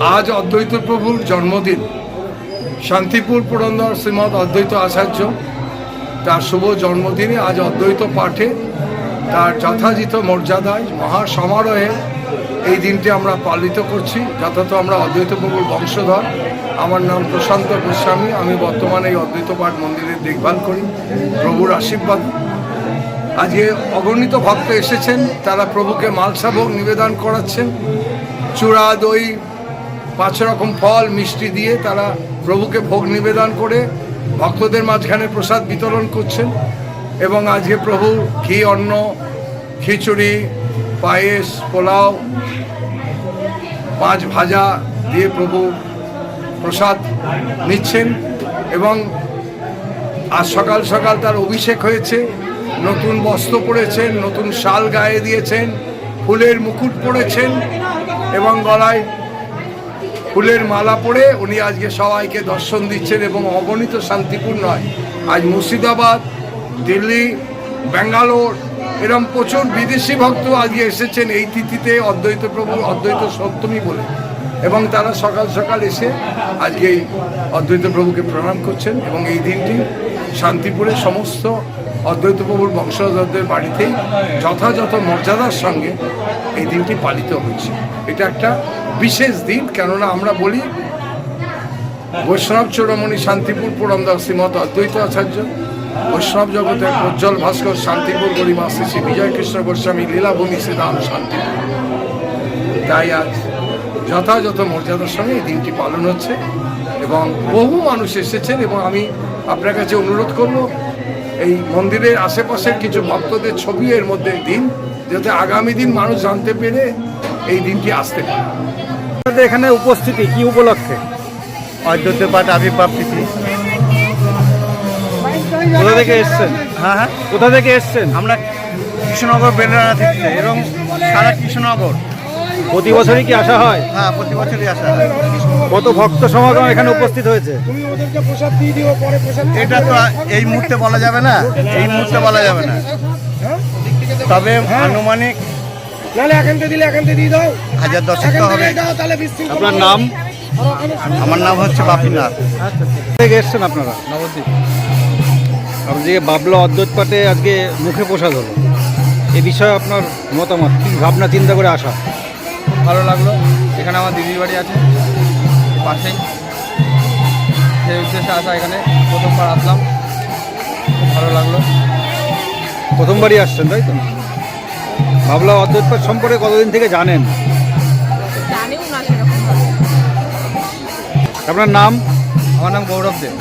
আজ অদ্বৈত প্রভুর জন্মদিন। শান্তিপুর পুরন্দর শ্রীমৎ অদ্বৈত আচার্য তার শুভ জন্মদিনে আজ অদ্বৈত পাঠে তার যথাযথ মর্যাদায় মহা সমারোহে এই দিনটি আমরা পালিত করছি। যথাযথ আমরা অদ্বৈত প্রভুর বংশধর। আমার নাম প্রশান্ত গোস্বামী। আমি বর্তমানে এই অদ্বৈত পাঠ মন্দিরের দেখভাল করি প্রভুর আশীর্বাদ। আজকে অগণিত ভক্ত এসেছেন, তারা প্রভুকে মালসা ভোগ নিবেদন করাচ্ছেন। চূড়া, দই, 5 রকম ফল মিষ্টি দিয়ে তারা প্রভুকে ভোগ নিবেদন করে ভক্তদের মাঝখানে প্রসাদ বিতরণ করছেন। এবং আজকে প্রভু ঘি, অন্ন, খিচুড়ি, পায়েস, পোলাও, 5 ভাজা দিয়ে প্রভু প্রসাদ নিচ্ছেন। এবং আজ সকাল সকাল তার অভিষেক হয়েছে, নতুন বস্ত্র পরেছেন, নতুন শাল গায়ে দিয়েছেন, ফুলের মুকুট পরেছেন এবং গলায় ফুলের মালা পরে উনি আজকে সবাইকে দর্শন দিচ্ছেন। এবং অগণিত শান্তিপুর নয়, আজ মুর্শিদাবাদ, দিল্লি, ব্যাঙ্গালোর এরকম প্রচুর বিদেশি ভক্ত আজকে এসেছেন এই তিথিতে অদ্বৈত প্রভু অদ্বৈত সপ্তমী বলে। এবং তারা সকাল সকাল এসে আজকে এই অদ্বৈত প্রভুকে প্রণাম করছেন। এবং এই দিনটি শান্তিপুরের সমস্ত অদ্বৈত প্রভুর বংশধরদের বাড়িতেই যথাযথ মর্যাদার সঙ্গে এই দিনটি পালিত হচ্ছে। এটা একটা বিশেষ দিন, কেননা আমরা বলি বৈষ্ণব চূড়ামণি শান্তিপুর পুরন্দর শ্রীমৎ অদ্বৈত আচার্য, বৈষ্ণব জগতের প্রজ্জ্বল ভাস্কর শান্তিপুর গরিমা শ্রী শ্রী বিজয় কৃষ্ণ গোস্বামী লীলাভূমি শ্রীধাম শান্তিপুর। তাই আজ যথাযথ মর্যাদার সঙ্গে এই দিনটি পালন হচ্ছে এবং বহু মানুষ এসেছেন। এবং আমি আপনার কাছে অনুরোধ করব এই মন্দিরের আশেপাশের কিছু ভক্তদের ছবি এর মধ্যে দিন, যাতে আগামী দিন মানুষ জানতে পেরে এই দিনটি আসতে পারে। এখানে উপস্থিতি কি উপলক্ষে? অদ্বৈত পাঠ আবির্ভাব তিথি। কোথা থেকে এসছেন? হ্যাঁ, কোথা থেকে এসছেন? আমরা কৃষ্ণনগর বেলডাঙ্গা থেকে এবং সারা কৃষ্ণনগর। প্রতি বছরই কি আসা হয়? হ্যাঁ, প্রতি বছরই আসা হয়। কত ভক্ত সমাগম এখানে উপস্থিত হয়েছে? এটা তো এই মুহূর্তে বলা যাবে না, এই মুহূর্তে বলা যাবে না, তবে আনুমানিক 1000-10 হবে। আপনার নাম? আমার নাম হচ্ছে বাপিনাথ। থেকে এসছেন আপনারা? নবদ্বীপ। আজকে বাবলা অদ্বৈত পাঠে আজকে মুখে প্রসাদ হলো, এ বিষয়ে আপনার মতামত কি, ভাবনা চিন্তা করে আসা? ভালো লাগলো। এখানে আমার দিদির বাড়ি আছে পাশেই, সেই উদ্দেশ্যে আসা। এখানে প্রথমবার আসলাম, খুব ভালো লাগলো। প্রথমবারই আসছেন তাই তো? বাবলা অদ্বৈত পাঠ সম্পর্কে কতদিন থেকে জানেন? জানিও না সেরকম। আপনার নাম? আমার নাম গৌরব দেব।